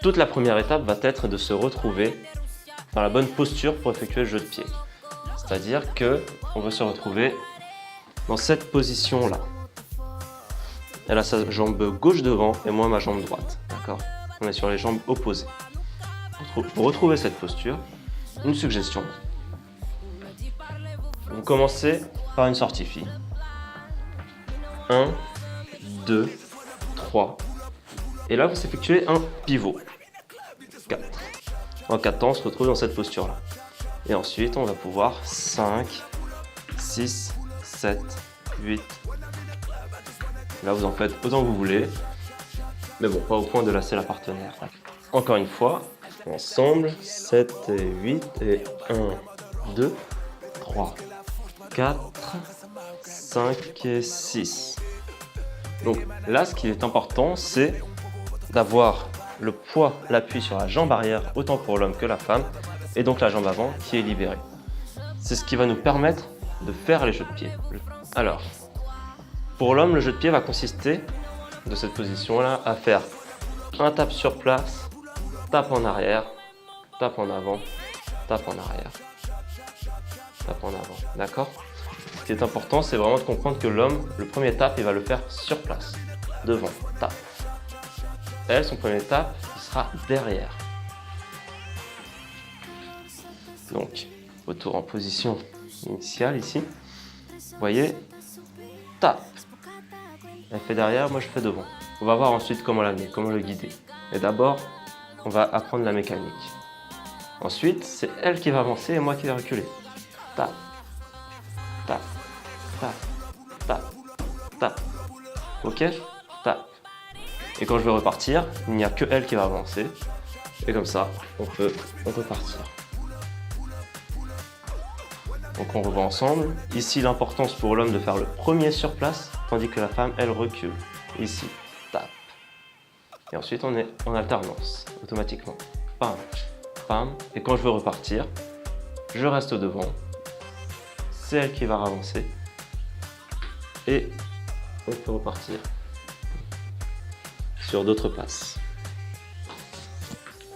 Toute la première étape va être de se retrouver dans la bonne posture pour effectuer le jeu de pied. C'est-à-dire que on va se retrouver dans cette position-là. Elle a sa jambe gauche devant et moi ma jambe droite. D'accord? On est sur les jambes opposées. Pour retrouver cette posture, une suggestion. Vous commencez par une sortie fille. 1, 2, 3. Et là, vous effectuez un pivot. 4. En 4 temps, on se retrouve dans cette posture-là. Et ensuite, on va pouvoir 5, 6, 7, 8. Là, vous en faites autant que vous voulez. Mais bon, pas au point de lasser la partenaire. Encore une fois, ensemble, 7 et 8 et 1, 2, 3, 4, 5 et 6. Donc là, ce qui est important, c'est d'avoir le poids, l'appui sur la jambe arrière, autant pour l'homme que la femme, et donc la jambe avant qui est libérée. C'est ce qui va nous permettre de faire les jeux de pied. Alors, pour l'homme, le jeu de pied va consister, de cette position-là, à faire un tape sur place, tape en arrière, tape en avant, tape en arrière, tape en avant. D'accord? Ce qui est important, c'est vraiment de comprendre que l'homme, le premier tape, il va le faire sur place, devant, tape. Elle, son premier tape, il sera derrière. Donc, retour en position initiale ici. Vous voyez, tape. Elle fait derrière, moi je fais devant. On va voir ensuite comment l'amener, comment le guider. Et d'abord, on va apprendre la mécanique. Ensuite, c'est elle qui va avancer et moi qui vais reculer. Tape, tape, tape, tape, tape. Ok? Tape. Et quand je vais repartir, il n'y a que elle qui va avancer. Et comme ça, on peut partir. Donc on revoit ensemble. Ici, l'importance pour l'homme de faire le premier sur place, tandis que la femme, elle recule. Ici, tape. Et ensuite, on est en alternance, automatiquement. Pam, pam. Et quand je veux repartir, je reste devant. C'est elle qui va avancer. Et on peut repartir sur d'autres passes.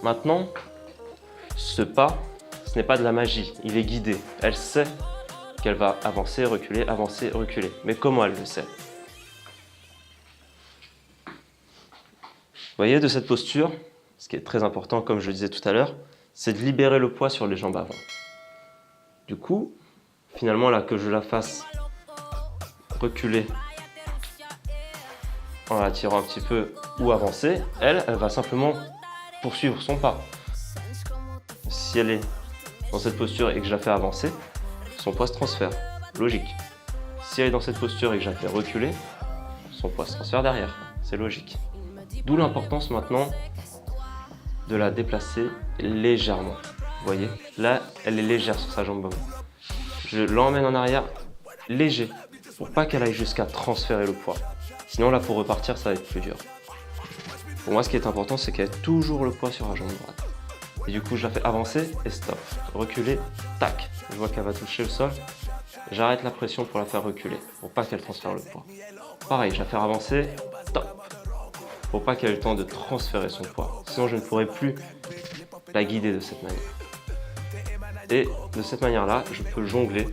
Maintenant, ce pas, ce n'est pas de la magie, il est guidé. Elle sait qu'elle va avancer, reculer, avancer, reculer. Mais comment elle le sait? Vous voyez, de cette posture, ce qui est très important, comme je le disais tout à l'heure, c'est de libérer le poids sur les jambes avant. Du coup, finalement, là, que je la fasse reculer en la tirant un petit peu ou avancer, elle va simplement poursuivre son pas. Si elle est dans cette posture et que je la fais avancer, son poids se transfère. Logique. Si elle est dans cette posture et que je la fais reculer, son poids se transfère derrière. C'est logique. D'où l'importance maintenant de la déplacer légèrement. Vous voyez, là, elle est légère sur sa jambe avant. Je l'emmène en arrière léger pour pas qu'elle aille jusqu'à transférer le poids. Sinon, là, pour repartir, ça va être plus dur. Pour moi, ce qui est important, c'est qu'elle ait toujours le poids sur la jambe droite. Et du coup, je la fais avancer et stop. Reculer, tac. Je vois qu'elle va toucher le sol. J'arrête la pression pour la faire reculer, pour pas qu'elle transfère le poids. Pareil, je la fais avancer, stop. Pour pas qu'elle ait le temps de transférer son poids. Sinon, je ne pourrai plus la guider de cette manière. Et de cette manière-là, je peux jongler.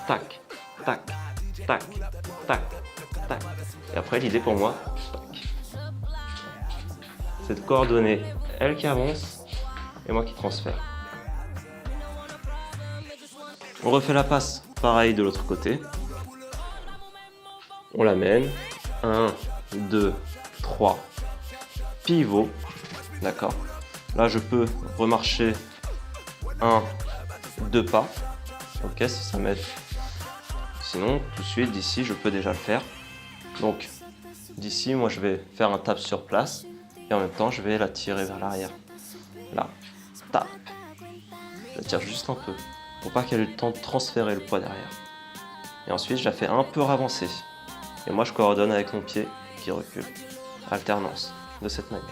Tac, tac, tac, tac, tac. Et après, l'idée pour moi, tac. C'est de coordonner elle qui avance et moi qui transfère. On refait la passe, pareil de l'autre côté. On l'amène. 1, 2, 3. Pivot. D'accord. Là, je peux remarcher 1, 2 pas. Ok, si ça m'aide. Sinon, tout de suite, d'ici, je peux déjà le faire. Donc, d'ici, moi, je vais faire un tape sur place. Et en même temps, je vais la tirer vers l'arrière. Là, tape. Je la tire juste un peu, pour pas qu'elle ait le temps de transférer le poids derrière. Et ensuite, je la fais un peu ravancer. Et moi, je coordonne avec mon pied qui recule. Alternance, de cette manière.